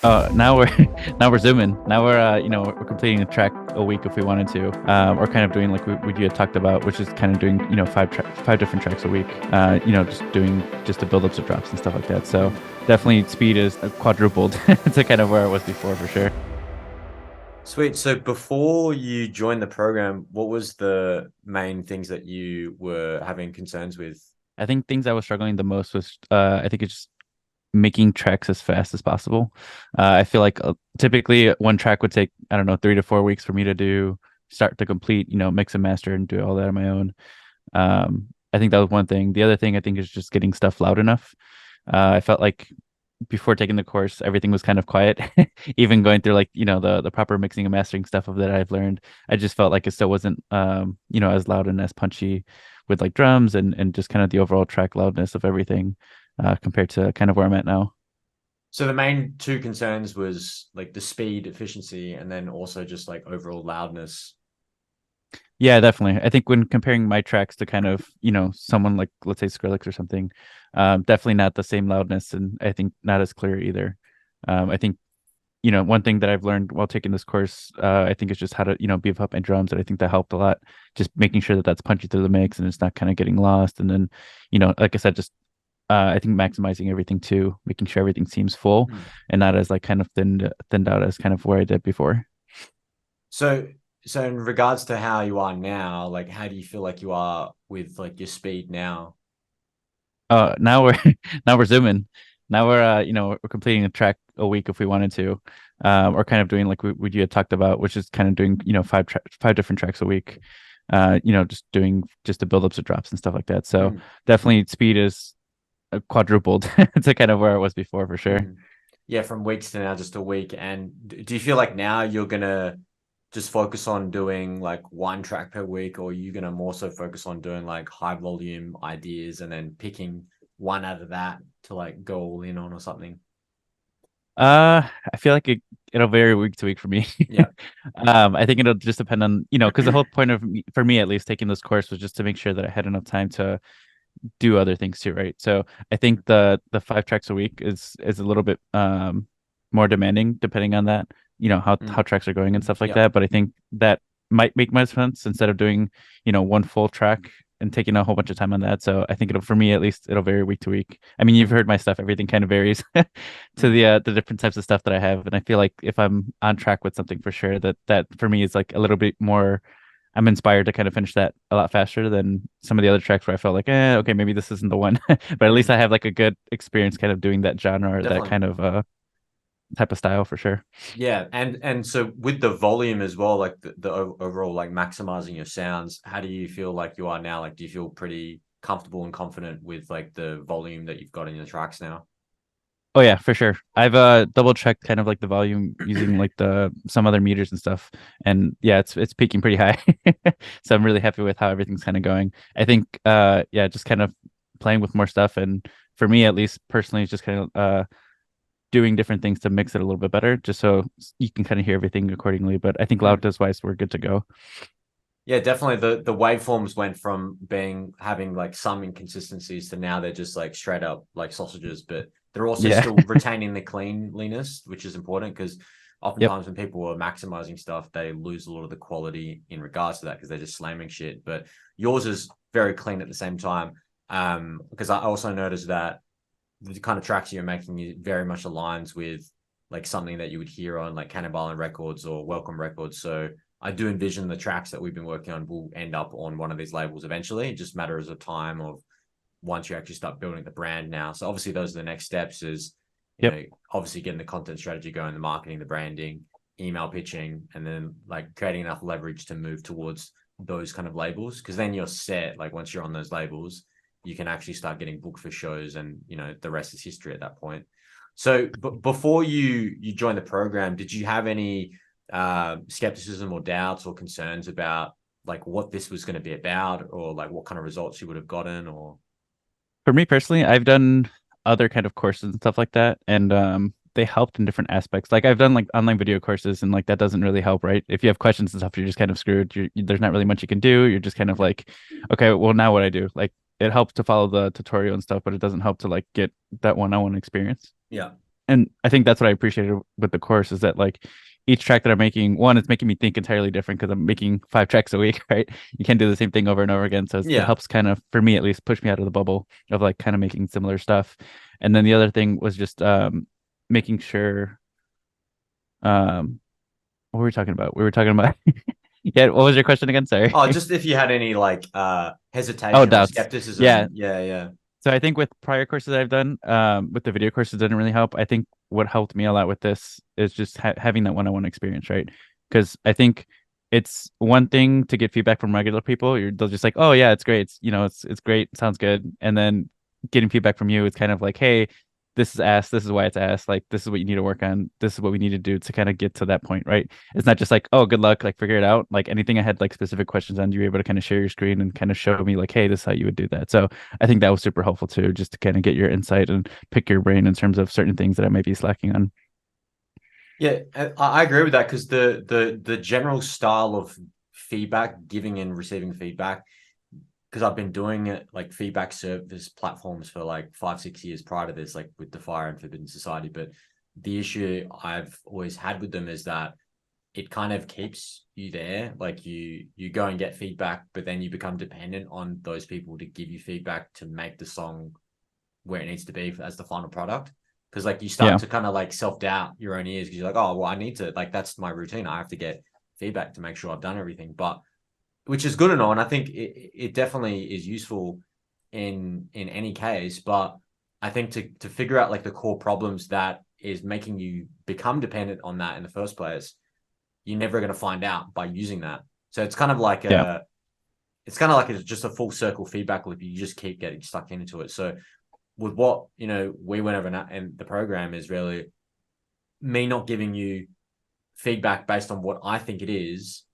Now we're now we're zooming. Now we're we're completing a track a week if we wanted to, or kind of doing like we had talked about, which is kind of doing five different tracks a week. Just doing just the build ups of drops and stuff like that. So definitely speed is quadrupled to kind of where it was before for sure. Sweet. So before you joined the program, what was the main things that you were having concerns with? I think things I was struggling the most was I think it's just making tracks as fast as possible. I feel like typically one track would take, I don't know, 3 to 4 weeks for me to do start to complete, mix and master and do all that on my own. I think that was one thing. The other thing I think is just getting stuff loud enough. I felt like before taking the course, everything was kind of quiet. Even going through like, the proper mixing and mastering stuff of that I've learned, I just felt like it still wasn't as loud and as punchy with like drums and just kind of the overall track loudness of everything compared to kind of where I'm at now. So the main two concerns was like the speed, efficiency, and then also just like overall loudness. Yeah, definitely. I think when comparing my tracks to kind of, someone like let's say Skrillex or something, definitely not the same loudness and I think not as clear either. I think, one thing that I've learned while taking this course, I think is just how to, beef up my drums. And I think that helped a lot. Just making sure that that's punchy through the mix and it's not kind of getting lost. And then, like I said, just I think maximizing everything too, making sure everything seems full Hmm. and not as like kind of thinned out as kind of where I did before. So so in regards to how you are now, like how do you feel like you are with like your speed now? Now we're now we're zooming. Now we're we're completing a track a week if we wanted to, or kind of doing like we had talked about, which is kind of doing five different tracks a week. Just doing just the build ups of drops and stuff like that. So Hmm. definitely speed is quadrupled to kind of where it was before for sure. Hmm. Yeah, from weeks to now just a week. And do you feel like now you're gonna just focus on doing like one track per week, or are you gonna more so focus on doing like high volume ideas and then picking one out of that to like go all in on or something? I feel like it'll vary week to week for me. Yeah. I think it'll just depend on, because the whole point of for me at least taking this course was just to make sure that I had enough time to do other things too, right? So I think the 5 tracks a week is a little bit more demanding depending on that, how Mm. tracks are going and stuff like Yeah. that. But I think that might make more sense instead of doing, one full track and taking a whole bunch of time on that. So I think it'll for me at least it'll vary week to week. I mean, you've Mm. heard my stuff, everything kind of varies to Mm. the different types of stuff that I have. And I feel like if I'm on track with something for sure, that for me is like a little bit more I'm inspired to kind of finish that a lot faster than some of the other tracks where I felt like, okay, maybe this isn't the one. But at least Mm. I have like a good experience kind of doing that genre or that Definitely. kind of type of style for sure. Yeah, and so with the volume as well, like the overall like maximizing your sounds, how do you feel like you are now? Like, do you feel pretty comfortable and confident with like the volume that you've got in your tracks now? Oh yeah, for sure. I've double checked kind of like the volume using like the some other meters and stuff. And yeah, it's peaking pretty high. So I'm really happy with how everything's kind of going. I think yeah, just kind of playing with more stuff and for me at least personally it's just kind of doing different things to mix it a little bit better, just so you can kind of hear everything accordingly. But I think Mm. loudness wise, we're good to go. Yeah, definitely. The waveforms went from being having like some inconsistencies to now they're just like straight up like sausages, but they're also Yeah. still retaining the cleanliness, which is important because Yep. oftentimes when people are maximizing stuff, they lose a lot of the quality in regards to that because they're just slamming shit. But yours is very clean at the same time. Because I also noticed that the kind of tracks you're making very much aligns with like something that you would hear on like Cannibal Records or Welcome Records. So I do envision the tracks that we've been working on will end up on one of these labels eventually. It just matters of time of once you actually start building the brand now. So obviously those are the next steps is, Yep. obviously getting the content strategy going, the marketing, the branding, email pitching, and then like creating enough leverage to move towards those kind of labels. Cause then you're set, like once you're on those labels, you can actually start getting booked for shows and, the rest is history at that point. So before you joined the program, did you have any skepticism or doubts or concerns about like what this was going to be about or like what kind of results you would have gotten or For me personally, I've done other kind of courses and stuff like that, and they helped in different aspects. Like I've done like online video courses, and like that doesn't really help, right? If you have questions and stuff, you're just kind of screwed. There's not really much you can do. You're just kind of like, okay, well now what I do? Like it helps to follow the tutorial and stuff, but it doesn't help to like get that one-on-one experience. yeah. and I think that's what I appreciated with the course is that like each track that I'm making, one, it's making me think entirely different because I'm making 5 tracks a week, right? You can't do the same thing over and over again. So it Yeah. helps kind of, for me at least, push me out of the bubble of like kind of making similar stuff. And then the other thing was just making sure what were we talking about? We were talking about yeah, what was your question again? Sorry. Oh, just if you had any like Oh, hesitation or doubts. Yeah. skepticism. Yeah, yeah. So I think with prior courses I've done, with the video courses didn't really help. I think what helped me a lot with this is just having that one-on-one experience, right? Because I think it's one thing to get feedback from regular people. They'll just like, oh yeah, it's great. It's great. Sounds good. And then getting feedback from you is kind of like, hey, this is asked. This is why it's asked. Like, this is what you need to work on. This is what we need to do to kind of get to that point, right? It's not just like, oh, good luck, like figure it out. Like anything I had like specific questions on, you were able to kind of share your screen and kind of show me like, hey, this is how you would do that. So I think that was super helpful too, just to kind of get your insight and pick your brain in terms of certain things that I might be slacking on. Yeah, I agree with that because the general style of feedback, giving and receiving feedback, because I've been doing it like feedback service platforms for like 5, 6 years prior to this, like with the Fire and Forbidden Society. But the issue I've always had with them is that it kind of keeps you there. Like you go and get feedback, but then you become dependent on those people to give you feedback to make the song where it needs to be as the final product. Because like you start Yeah. to kind of like self-doubt your own ears because you're like, oh well, I need to, like, that's my routine. I have to get feedback to make sure I've done everything. But which is good and all, and I think it definitely is useful in any case. But I think to figure out like the core problems that is making you become dependent on that in the first place, you're never going to find out by using that. So it's kind of like Yeah. it's just a full circle feedback loop. You just keep getting stuck into it. So with what we went over and the program is really me not giving you feedback based on what I think it is,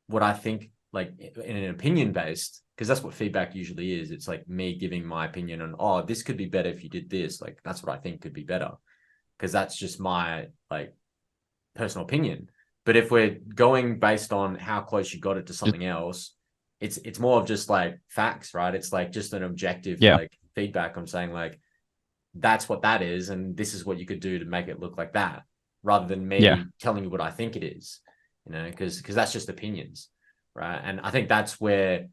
what I think like in an opinion based, because that's what feedback usually is. It's like me giving my opinion on, oh, this could be better if you did this. Like that's what I think could be better, because that's just my like personal opinion. But if we're going based on how close you got it to Just something else, it's more of just like facts, right? It's like just an objective yeah. like feedback. I'm saying like that's what that is, and this is what you could do to make it look like that, rather than Yeah. me telling you what I think it is, because that's just opinions, right? And I think that's where,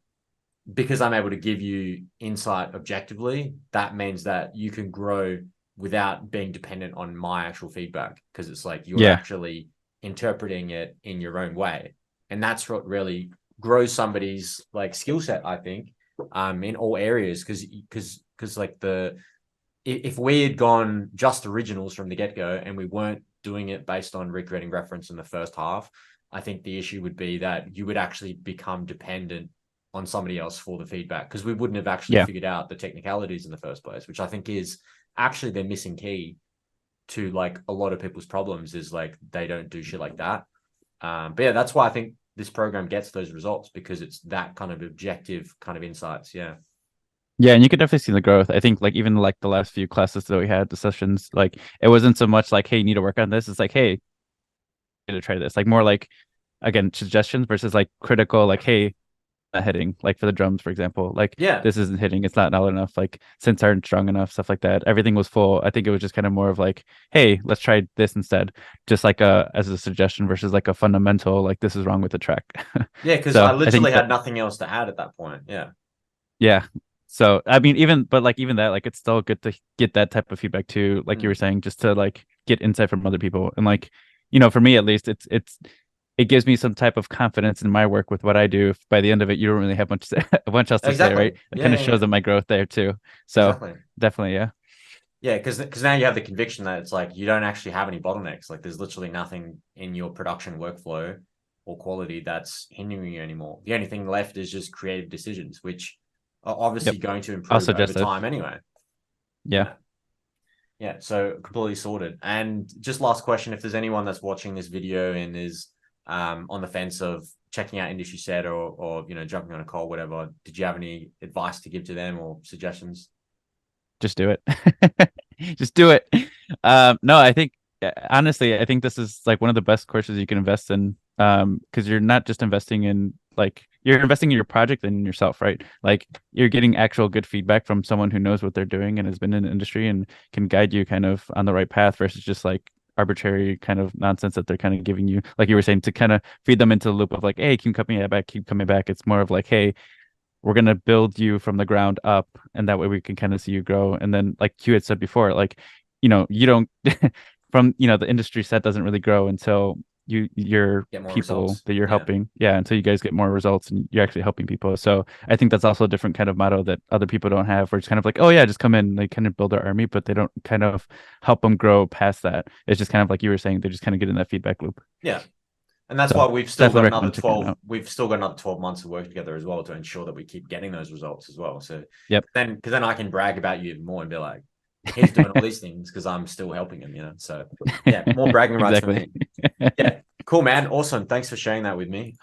because I'm able to give you insight objectively, that means that you can grow without being dependent on my actual feedback, because it's like you're Yeah. actually interpreting it in your own way, and that's what really grows somebody's like skill set, I think, in all areas, because like the if we had gone just originals from the get-go and we weren't doing it based on recreating reference in the first half, I think the issue would be that you would actually become dependent on somebody else for the feedback, because we wouldn't have actually Yeah. figured out the technicalities in the first place, which I think is actually the missing key to like a lot of people's problems, is like they don't do shit like that. But yeah, that's why I think this program gets those results, because it's that kind of objective kind of insights. Yeah. Yeah, and you could definitely see the growth. I think like even like the last few classes that we had, the sessions, like it wasn't so much like, hey, you need to work on this. It's like, hey, you need to try this. Like more like again, suggestions versus like critical, like, hey, not hitting, like for the drums, for example, like Yeah. this isn't hitting, it's not loud enough, like synths aren't strong enough, stuff like that. Everything was full. I think it was just kind of more of like, hey, let's try this instead. Just like a as a suggestion versus like a fundamental, like this is wrong with the track. Yeah. Because I So I think literally that had nothing else to add at that point. Yeah. yeah. So I mean, even but like even that, like it's still good to get that type of feedback too, like you were Mm. saying, just to like get insight from other people. And like, for me at least, it gives me some type of confidence in my work with what I do. If by the end of it, you don't really have much much else to say, Exactly. right? It Yeah. kind of Yeah. shows Yeah. in my growth there too. So Exactly. definitely, yeah. Yeah, because now you have the conviction that it's like you don't actually have any bottlenecks. Like there's literally nothing in your production workflow or quality that's hindering you anymore. The only thing left is just creative decisions, which are Yep. obviously going to I'll improve over suggest it. time anyway. Yeah. Yeah. Yeah. So completely sorted. And just last question, if there's anyone that's watching this video and is on the fence of checking out Industry Set, or jumping on a call, whatever, did you have any advice to give to them or suggestions? Just do it. Just do it. No, I think honestly, I think this is like one of the best courses you can invest in. Because you're not just investing in like you're investing in your project and in yourself, right? Like you're getting actual good feedback from someone who knows what they're doing and has been in the industry and can guide you kind of on the right path versus just like arbitrary kind of nonsense that they're kind of giving you, like you were saying, to kind of feed them into the loop of like, hey, keep coming back, keep coming back. It's more of like, hey, we're gonna build you from the ground up, and that way we can kind of see you grow. And then, like you had said before, like, you don't from the industry set doesn't really grow until your Get more people results. that you're Yeah. helping, yeah, until you guys get more results and you're actually helping people. So I think that's also a different kind of motto that other people don't have, where it's kind of like, oh yeah, just come in, they kind of build their army, but they don't kind of help them grow past that. It's just kind of like you were saying, they just kind of get in that feedback loop. Yeah. And that's why So we've still got definitely another recommend checking it 12, out. we've still got another 12 months of work together as well to ensure that we keep getting those results as well. So Yep. because then I can brag about you even more and be like, he's doing all these things because I'm still helping him. So yeah, more bragging rights for Exactly. me. Yeah, cool, man. Awesome. Thanks for sharing that with me.